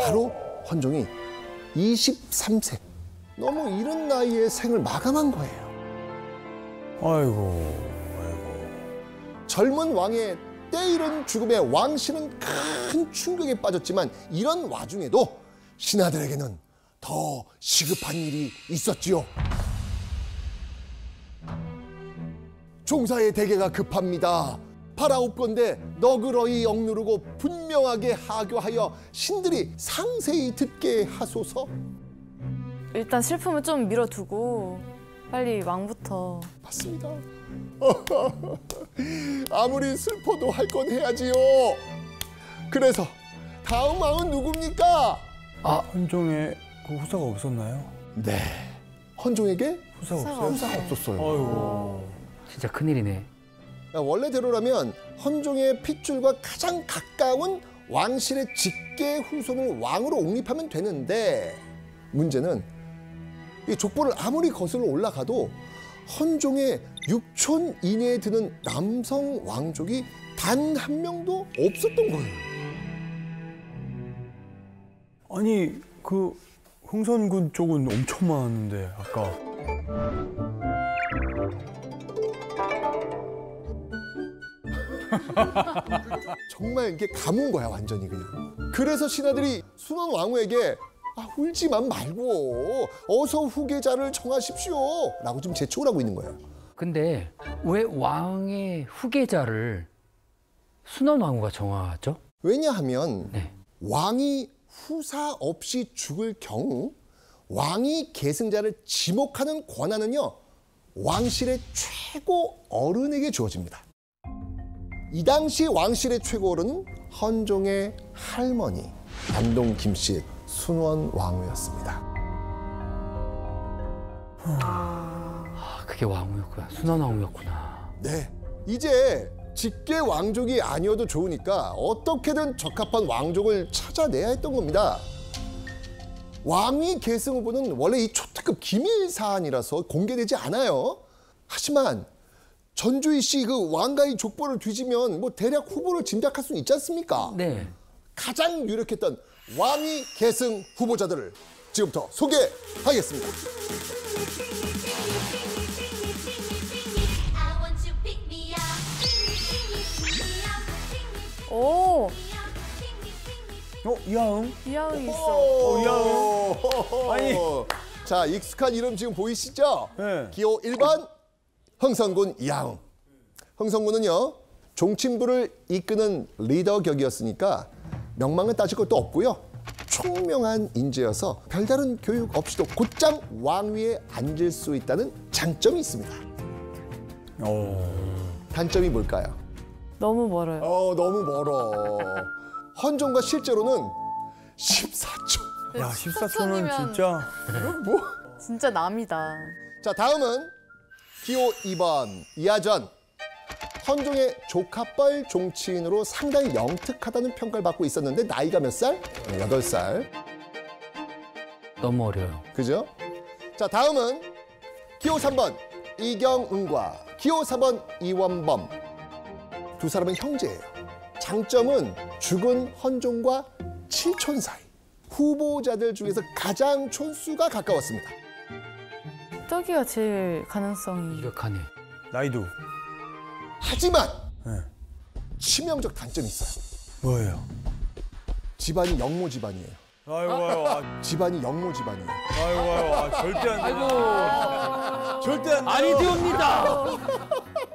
바로 헌종이 23세. 너무 이른 나이에 생을 마감한 거예요. 아이고. 젊은 왕의 때이른 죽음에 왕실은 큰 충격에 빠졌지만 이런 와중에도 신하들에게는 더 시급한 일이 있었지요. 종사의 대계가 급합니다. 바라옵건대 너그러이 억누르고 분명하게 하교하여 신들이 상세히 듣게 하소서. 일단 슬픔을 좀 밀어두고 빨리 왕부터. 맞습니다. 아무리 슬퍼도 할 건 해야지요. 그래서 다음 왕은 누굽니까? 헌종에 그 후사가 없었나요? 네, 헌종에게 후사가 없어요? 후사가 없었어요. 아이고. 진짜 큰일이네. 원래대로라면 헌종의 핏줄과 가장 가까운 왕실의 직계 후손을 왕으로 옹립하면 되는데 문제는 이 족보를 아무리 거슬러 올라가도 헌종의 6촌 이내에 드는 남성 왕족이 단 한 명도 없었던 거예요. 아니 그 흥선군 쪽은 엄청 많았는데 아까. 정말 이렇게 가문 거야 완전히 그냥. 그래서 신하들이 순원 왕후에게 울지만 말고 어서 후계자를 정하십시오 라고 좀 재촉을 하고 있는 거예요. 근데 왜 왕의 후계자를 순원 왕후가 정하죠? 왜냐하면 네. 왕이 후사 없이 죽을 경우 왕이 계승자를 지목하는 권한은요 왕실의 최고 어른에게 주어집니다. 이 당시 왕실의 최고 어른은 헌종의 할머니 안동 김씨의 순원 왕후였습니다. 그게 왕후였구나. 순원 왕후였구나. 네, 이제 직계 왕족이 아니어도 좋으니까 어떻게든 적합한 왕족을 찾아내야 했던 겁니다. 왕위 계승 후보는 원래 이 초특급 기밀 사안이라서 공개되지 않아요. 하지만 전주희 씨 그 왕가의 족보를 뒤지면 뭐 대략 후보를 짐작할 수는 있지 않습니까? 네. 가장 유력했던 왕위 계승 후보자들을 지금부터 소개하겠습니다. 오, 이하응? 이하응이 있어. 이하응. 아니. 자, 익숙한 이름 지금 보이시죠? 네. 기호 1번 흥선군 이하응. 흥선군은요 종친부를 이끄는 리더 격이었으니까 명망은 따질 것도 없고요. 총명한 인재여서 별다른 교육 없이도 곧장 왕위에 앉을 수 있다는 장점이 있습니다. 단점이 뭘까요? 너무 멀어요. 너무 멀어. 헌종과 실제로는 14초. 야 14초는 진짜. 뭐? 진짜 남이다. 자, 다음은 기호 2번 이하전. 헌종의 조카뻘 종친으로 상당히 영특하다는 평가를 받고 있었는데 나이가 몇 살? 8살. 너무 어려요. 그죠? 자, 다음은 기호 3번 이경은과 기호 4번 이원범. 두 사람은 형제예요. 장점은 죽은 헌종과 7촌 사이. 후보자들 중에서 가장 촌수가 가까웠습니다. 저기가 제일 가능성이. 유력하네. 나이도. 하지만 네. 치명적 단점이 있어요. 뭐예요? 집안이 영모 집안이에요. 아이고. 집안이 영모 집안이에요. 아이고. 절대 안 돼. 아이고. 절대 안 돼. 아니 되옵니다.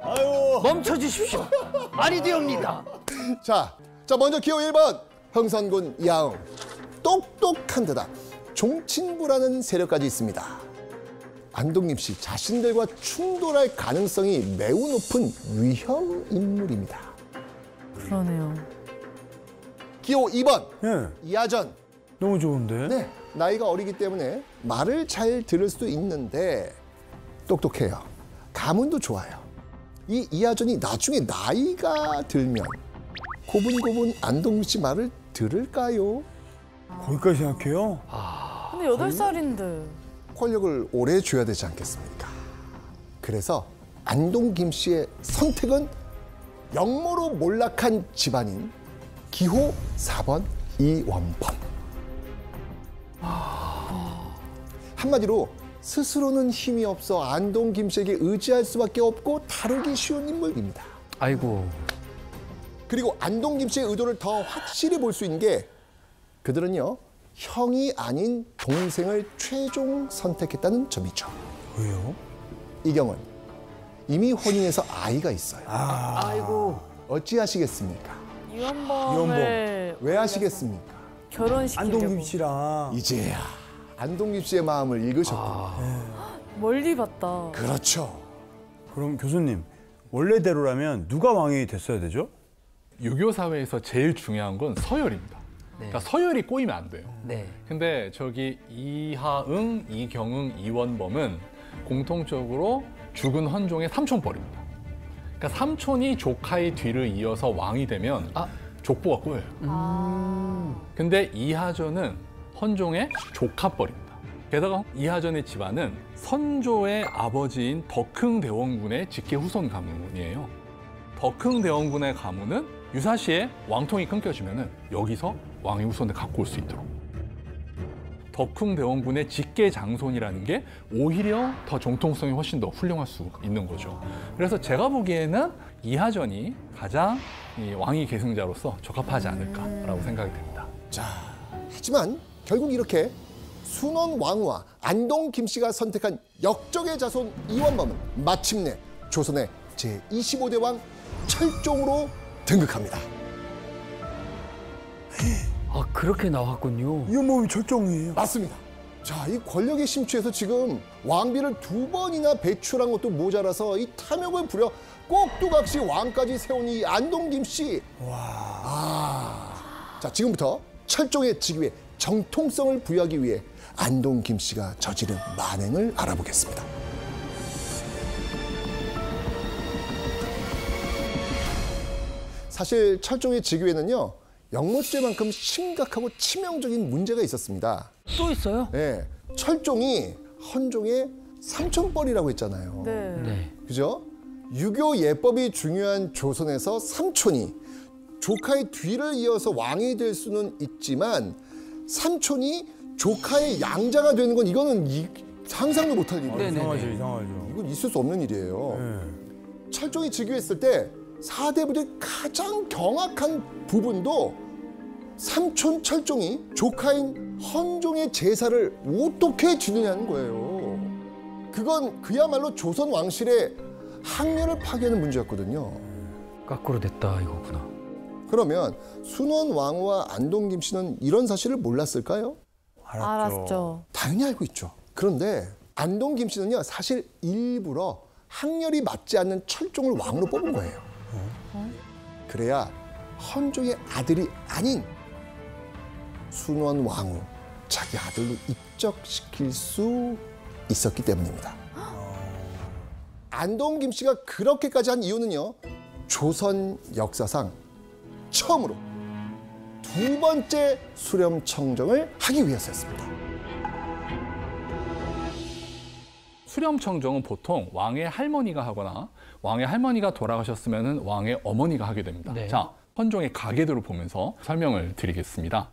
아이고. 멈춰 주십시오. 아니 되옵니다. 자, 먼저 기호 1번 흥선군 이하응. 똑똑한 데다 종친부라는 세력까지 있습니다. 안동김 씨 자신들과 충돌할 가능성이 매우 높은 위험 인물입니다. 그러네요. 기호 2번 예. 이하전. 너무 좋은데. 네, 나이가 어리기 때문에 말을 잘 들을 수도 있는데 똑똑해요. 가문도 좋아요. 이 이하전이 나중에 나이가 들면 고분고분 안동김 씨 말을 들을까요? 거기까지 생각해요? 근데 8살인데. 권력을 오래 줘야 되지 않겠습니까? 그래서 안동 김 씨의 선택은 영모로 몰락한 집안인 기호 4번 이원범. 한마디로 스스로는 힘이 없어 안동 김 씨에게 의지할 수밖에 없고 다루기 쉬운 인물입니다. 아이고. 그리고 안동 김 씨의 의도를 더 확실히 볼 수 있는 게 그들은요, 형이 아닌 동생을 최종 선택했다는 점이죠. 왜요? 이경은 이미 혼인해서 아이가 있어요. 아이고. 어찌하시겠습니까? 이원범을 왜 하시겠습니까? 결혼시키려고. 안동김 씨랑. 이제야 안동 김 씨의 마음을 읽으셨군요. 멀리 봤다. 그렇죠. 그럼 교수님, 원래대로라면 누가 왕이 됐어야 되죠? 유교 사회에서 제일 중요한 건 서열입니다. 그러니까 서열이 꼬이면 안 돼요. 네. 근데 저기 이하응, 이경응, 이원범은 공통적으로 죽은 헌종의 삼촌뻘입니다. 그러니까 삼촌이 조카의 뒤를 이어서 왕이 되면 족보가 꼬여요. 근데 이하전은 헌종의 조카뻘입니다. 게다가 이하전의 집안은 선조의 아버지인 덕흥대원군의 직계 후손 가문이에요. 덕흥대원군의 가문은 유사시에 왕통이 끊겨지면은 여기서 왕의 후손을 갖고 올 수 있도록. 덕흥대원군의 직계 장손이라는 게 오히려 더 정통성이 훨씬 더 훌륭할 수 있는 거죠. 그래서 제가 보기에는 이하전이 가장 이 왕위 계승자로서 적합하지 않을까라고 생각이 됩니다. 자, 하지만 결국 이렇게 순원 왕후와 안동 김 씨가 선택한 역적의 자손 이원범은 마침내 조선의 제25대 왕 철종으로 등극합니다. 아, 그렇게 나왔군요. 이원범이 철종이에요. 맞습니다. 자, 이 권력에 심취해서 지금 왕비를 2번이나 배출한 것도 모자라서 이 탐욕을 부려 꼭두각시 왕까지 세운 이 안동 김 씨. 자, 지금부터 철종의 직위에 정통성을 부여하기 위해 안동 김 씨가 저지른 만행을 알아보겠습니다. 사실 철종의 직위에는요, 영모죄만큼 심각하고 치명적인 문제가 있었습니다. 또 있어요? 네, 철종이 헌종의 삼촌뻘이라고 했잖아요. 네. 네. 그죠? 유교 예법이 중요한 조선에서 삼촌이 조카의 뒤를 이어서 왕이 될 수는 있지만 삼촌이 조카의 양자가 되는 건 이거는 상상도 못할 일이에요. 네네. 이상하죠, 이상하죠. 이건 있을 수 없는 일이에요. 네. 철종이 즉위했을 때 사대부의 가장 경악한 부분도 삼촌 철종이 조카인 헌종의 제사를 어떻게 지느냐는 거예요. 그건 그야말로 조선 왕실의 학렬을 파괴하는 문제였거든요. 거꾸로 됐다 이거구나. 그러면 순원 왕후와 안동 김 씨는 이런 사실을 몰랐을까요? 알았죠. 당연히 알고 있죠. 그런데 안동 김 씨는요, 사실 일부러 학렬이 맞지 않는 철종을 왕으로 뽑은 거예요. 그래야 헌종의 아들이 아닌 순원 왕후, 자기 아들로 입적시킬 수 있었기 때문입니다. 안동 김 씨가 그렇게까지 한 이유는요, 조선 역사상 처음으로 2번째 수렴청정을 하기 위해서였습니다. 수렴청정은 보통 왕의 할머니가 하거나 왕의 할머니가 돌아가셨으면 왕의 어머니가 하게 됩니다. 네. 자, 헌종의 가계도를 보면서 설명을 드리겠습니다.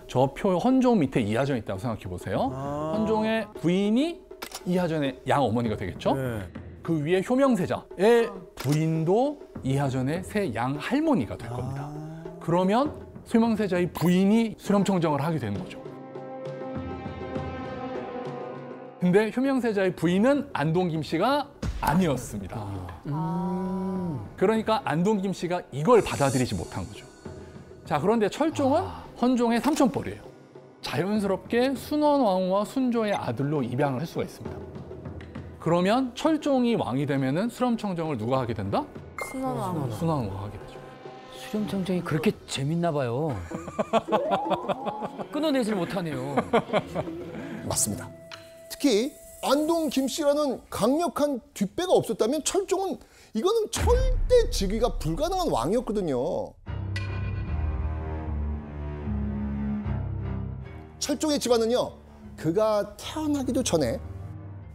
저 표 헌종 밑에 이하전이 있다고 생각해 보세요. 헌종의 부인이 이하전의 양어머니가 되겠죠. 네. 그 위에 효명세자의 부인도 이하전의 새 양할머니가 될 겁니다. 그러면 효명세자의 부인이 수렴청정을 하게 되는 거죠. 근데 효명세자의 부인은 안동 김 씨가 아니었습니다. 그러니까 안동 김 씨가 이걸 받아들이지 못한 거죠. 자, 그런데 철종은 헌종의 삼촌뻘이에요. 자연스럽게 순원 왕후와 순조의 아들로 입양을 할 수가 있습니다. 그러면 철종이 왕이 되면은 수렴청정을 누가 하게 된다? 순원 왕후. 순원 왕후가 하게 되죠. 수렴청정이 그렇게 재밌나 봐요. 끊어내질 못하네요. 맞습니다. 특히 안동 김 씨라는 강력한 뒷배가 없었다면 철종은 이거는 절대 즉위가 불가능한 왕이었거든요. 철종의 집안은요, 그가 태어나기도 전에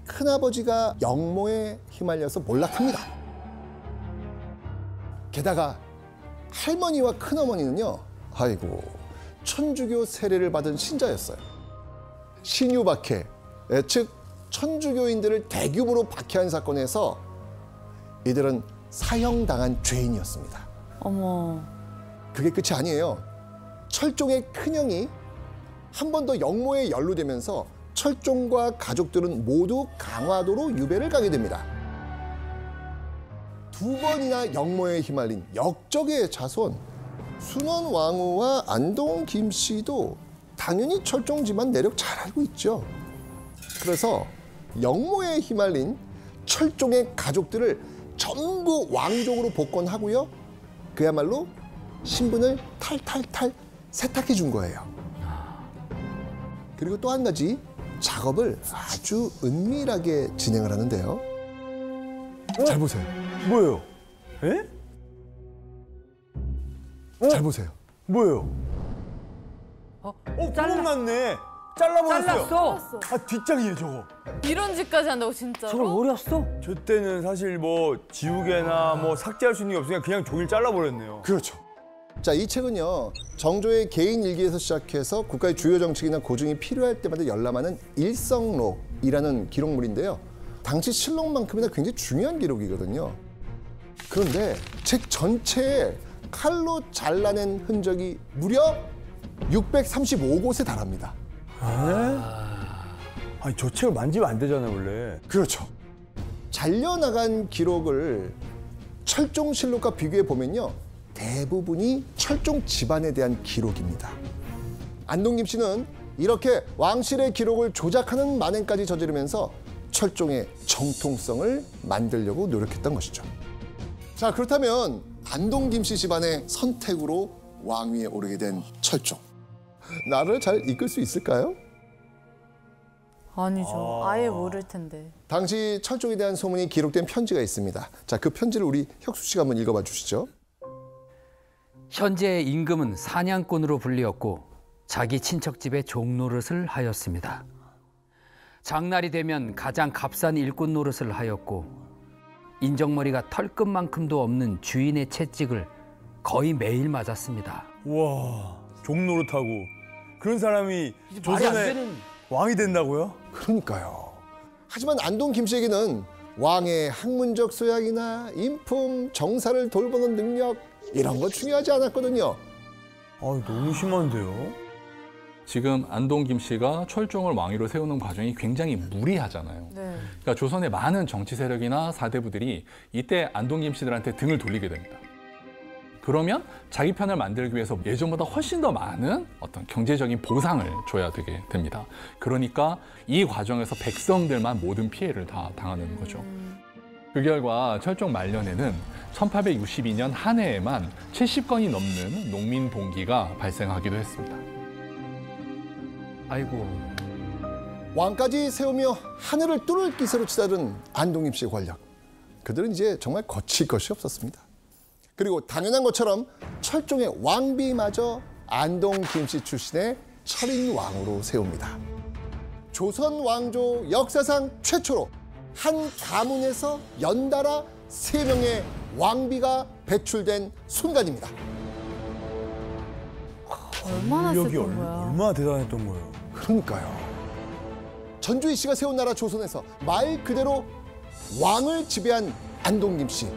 큰아버지가 영모에 휘말려서 몰락합니다. 게다가 할머니와 큰어머니는요, 아이고, 천주교 세례를 받은 신자였어요. 신유박해, 즉 천주교인들을 대규모로 박해한 사건에서 이들은 사형당한 죄인이었습니다. 어머. 그게 끝이 아니에요. 철종의 큰형이 한 번 더 역모에 연루되면서 철종과 가족들은 모두 강화도로 유배를 가게 됩니다. 두 번이나 역모에 휘말린 역적의 자손 순원왕후와 안동 김씨도 당연히 철종 집안 내력 잘 알고 있죠. 그래서 역모에 휘말린 철종의 가족들을 전부 왕족으로 복권하고요. 그야말로 신분을 탈탈탈 세탁해 준 거예요. 그리고 또 한 가지 작업을 아주 은밀하게 진행을 하는데요. 잘 보세요. 뭐예요? 에? 잘 보세요. 뭐예요? 구멍 났네. 잘라버렸어요. 잘랐어. 아, 뒷장이에요, 저거. 이런 짓까지 한다고 진짜로? 저걸 어렸어? 저 때는 사실 뭐 지우개나 뭐 삭제할 수 있는 게 없으니까 그냥 종이를 잘라버렸네요. 그렇죠. 자, 이 책은요. 정조의 개인 일기에서 시작해서 국가의 주요 정책이나 고증이 필요할 때마다 열람하는 일성록이라는 기록물인데요. 당시 실록만큼이나 굉장히 중요한 기록이거든요. 그런데 책 전체에 칼로 잘라낸 흔적이 무려 635곳에 달합니다. 아니, 저 책을 만지면 안 되잖아요, 원래. 그렇죠. 잘려나간 기록을 철종실록과 비교해 보면요. 대부분이 철종 집안에 대한 기록입니다. 안동 김씨는 이렇게 왕실의 기록을 조작하는 만행까지 저지르면서 철종의 정통성을 만들려고 노력했던 것이죠. 자, 그렇다면 안동 김씨 집안의 선택으로 왕위에 오르게 된 철종. 나를 잘 이끌 수 있을까요? 아니죠. 아예 모를 텐데. 당시 철종에 대한 소문이 기록된 편지가 있습니다. 자, 그 편지를 우리 혁수 씨가 한번 읽어봐 주시죠. 현재의 임금은 사냥꾼으로 불리었고 자기 친척 집에 종노릇을 하였습니다. 장날이 되면 가장 값싼 일꾼 노릇을 하였고 인정머리가 털끝만큼도 없는 주인의 채찍을 거의 매일 맞았습니다. 우와, 종노릇하고 그런 사람이 말이 안 조선의 되는. 왕이 된다고요? 그러니까요. 하지만 안동 김씨에게는 왕의 학문적 소양이나 인품, 정사를 돌보는 능력 이런 거 중요하지 않았거든요. 아, 너무 심한데요? 지금 안동 김씨가 철종을 왕위로 세우는 과정이 굉장히 무리하잖아요. 네. 그러니까 조선의 많은 정치 세력이나 사대부들이 이때 안동 김씨들한테 등을 돌리게 됩니다. 그러면 자기 편을 만들기 위해서 예전보다 훨씬 더 많은 어떤 경제적인 보상을 줘야 되게 됩니다. 그러니까 이 과정에서 백성들만 모든 피해를 다 당하는 거죠. 그 결과 철종 말년에는 1862년 한 해에만 70건이 넘는 농민 봉기가 발생하기도 했습니다. 아이고. 왕까지 세우며 하늘을 뚫을 기세로 치달은 안동 김씨의 권력. 그들은 이제 정말 거칠 것이 없었습니다. 그리고 당연한 것처럼 철종의 왕비마저 안동 김씨 출신의 철인왕으로 세웁니다. 조선 왕조 역사상 최초로 한 가문에서 연달아 3명의 왕비가 배출된 순간입니다. 얼마나 권력이 셌던 거야. 얼마나 대단했던 거예요. 그러니까요. 전주희 씨가 세운 나라 조선에서 말 그대로 왕을 지배한 안동 김씨.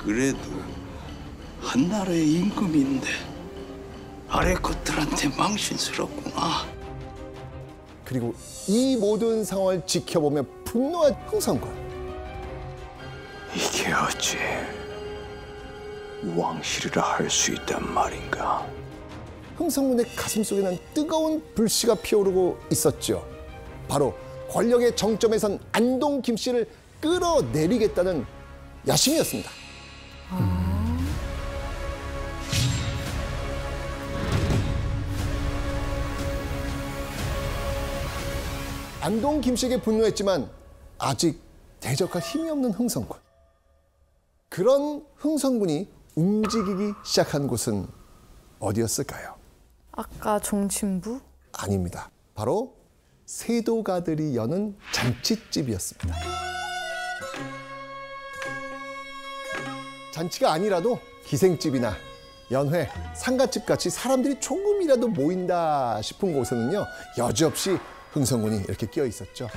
그래도 한나라의 임금인데 아래 것들한테 망신스럽구나. 그리고 이 모든 상황을 지켜보며 분노한 흥선군. 이게 어찌 왕실이라 할 수 있단 말인가? 흥선군의 가슴속에는 뜨거운 불씨가 피어오르고 있었죠. 바로 권력의 정점에 선 안동 김씨를 끌어내리겠다는 야심이었습니다. 안동 김씨에게 분노했지만 아직 대적할 힘이 없는 흥선군. 그런 흥선군이 움직이기 시작한 곳은 어디였을까요? 아까 종친부? 아닙니다. 바로 세도가들이 여는 잔치집이었습니다. 잔치가 아니라도 기생집이나 연회, 상갓집 같이 사람들이 조금이라도 모인다 싶은 곳에는요, 여지없이 흥선군이 이렇게 끼어 있었죠.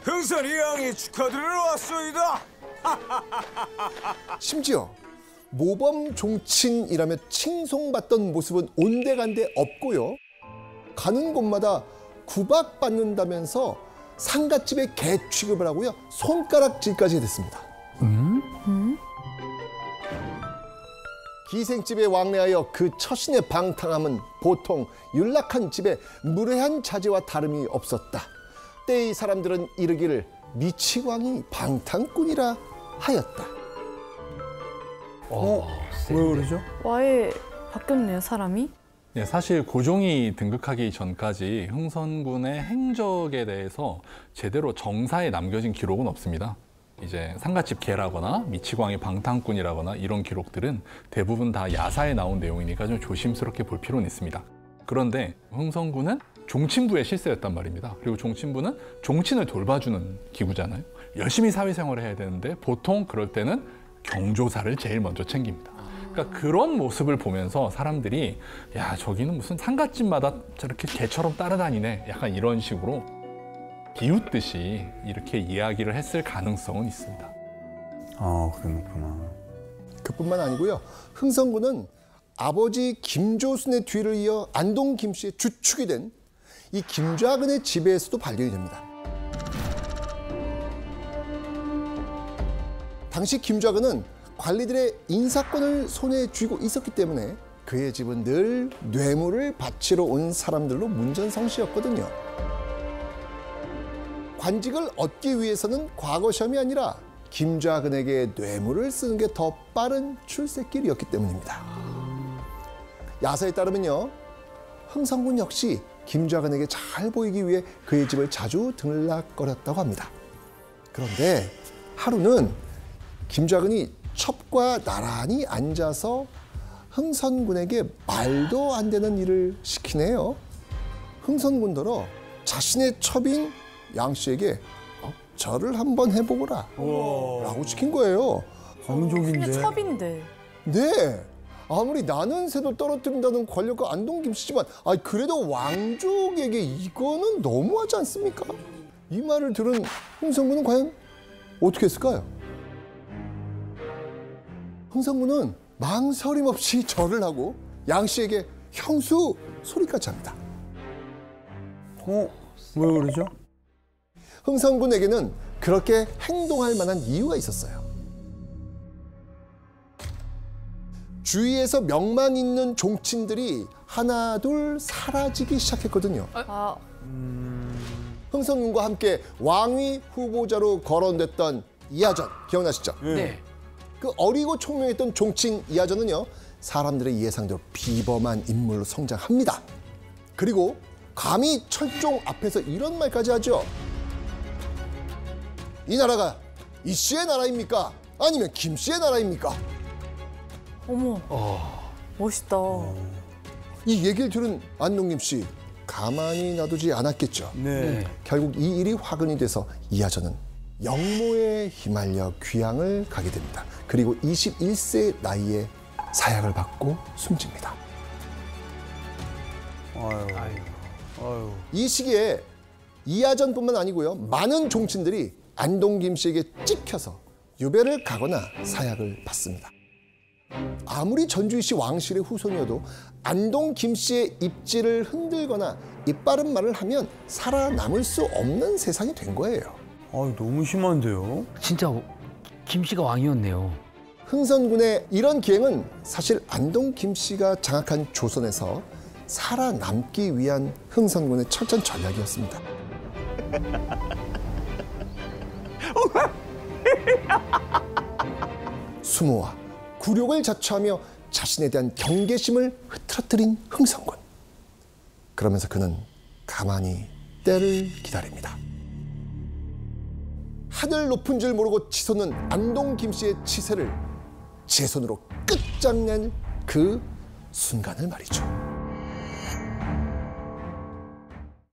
흥선이 양이 축하드리러 왔소이다. 심지어 모범 종친이라며 칭송받던 모습은 온데간데 없고요. 가는 곳마다 구박받는다면서 상갓집에 개 취급을 하고요. 손가락질까지 됐습니다. 기생집에 왕래하여 그 처신의 방탕함은 보통 윤락한 집에 무례한 자제와 다름이 없었다. 때의 사람들은 이르기를 미치광이 방탕꾼이라 하였다. 왜 그러죠? 와해 바뀌었네요, 사람이. 예, 사실 고종이 등극하기 전까지 흥선군의 행적에 대해서 제대로 정사에 남겨진 기록은 없습니다. 이제 상갓집 개라거나 미치광이 방탕꾼이라거나 이런 기록들은 대부분 다 야사에 나온 내용이니까 좀 조심스럽게 볼 필요는 있습니다. 그런데 흥선군은 종친부의 실세였단 말입니다. 그리고 종친부는 종친을 돌봐주는 기구잖아요. 열심히 사회생활을 해야 되는데 보통 그럴 때는 경조사를 제일 먼저 챙깁니다. 그러니까 그런 모습을 보면서 사람들이 야, 저기는 무슨 상갓집마다 저렇게 개처럼 따라다니네, 약간 이런 식으로 비웃듯이 이렇게 이야기를 했을 가능성은 있습니다. 아, 그렇구나. 그뿐만 아니고요. 흥선군은 아버지 김조순의 뒤를 이어 안동 김씨의 주축이 된 이 김좌근의 지배에서도 발견이 됩니다. 당시 김좌근은 관리들의 인사권을 손에 쥐고 있었기 때문에 그의 집은 늘 뇌물을 바치러 온 사람들로 문전성시였거든요. 관직을 얻기 위해서는 과거 시험이 아니라 김좌근에게 뇌물을 쓰는 게 더 빠른 출세길이었기 때문입니다. 야사에 따르면요, 흥선군 역시 김좌근에게 잘 보이기 위해 그의 집을 자주 들락거렸다고 합니다. 그런데 하루는 김좌근이 첩과 나란히 앉아서 흥선군에게 말도 안 되는 일을 시키네요. 흥선군더러 자신의 첩인 양씨에게 절을 한번 해보거라 라고 시킨 거예요. 강족인데. 근데 첩인데. 네, 아무리 나는 새도 떨어뜨린다는 권력과 안동 김씨지만 그래도 왕족에게 이거는 너무하지 않습니까? 이 말을 들은 흥선군은 과연 어떻게 했을까요? 흥선군은 망설임 없이 절을 하고 양씨에게 형수 소리까지 합니다. 왜 그러죠? 흥선군에게는 그렇게 행동할 만한 이유가 있었어요. 주위에서 명망 있는 종친들이 하나둘 사라지기 시작했거든요. 흥선군과 함께 왕위 후보자로 거론됐던 이하전 기억나시죠? 네. 그 어리고 총명했던 종친 이하전은요, 사람들의 예상대로 비범한 인물로 성장합니다. 그리고 감히 철종 앞에서 이런 말까지 하죠. 이 나라가 이 씨의 나라입니까? 아니면 김 씨의 나라입니까? 어머. 멋있다. 이 얘기를 들은 안동 김씨 가만히 놔두지 않았겠죠. 네. 결국 이 일이 화근이 돼서 이하전은 영모에 휘말려 귀양을 가게 됩니다. 그리고 21세 나이에 사약을 받고 숨집니다. 아유. 이 시기에 이하전뿐만 아니고요, 많은 종친들이 안동 김씨에게 찍혀서 유배를 가거나 사약을 받습니다. 아무리 전주이씨 왕실의 후손이어도 안동 김씨의 입지를 흔들거나 입바른 말을 하면 살아남을 수 없는 세상이 된 거예요. 너무 심한데요? 진짜 김씨가 왕이었네요. 흥선군의 이런 기행은 사실 안동 김씨가 장악한 조선에서 살아남기 위한 흥선군의 철저한 전략이었습니다. 수모와 굴욕을 자초하며 자신에 대한 경계심을 흐트러뜨린 흥선군. 그러면서 그는 가만히 때를 기다립니다. 하늘 높은 줄 모르고 치솟는 안동 김씨의 치세를 제 손으로 끝장낸 그 순간을 말이죠.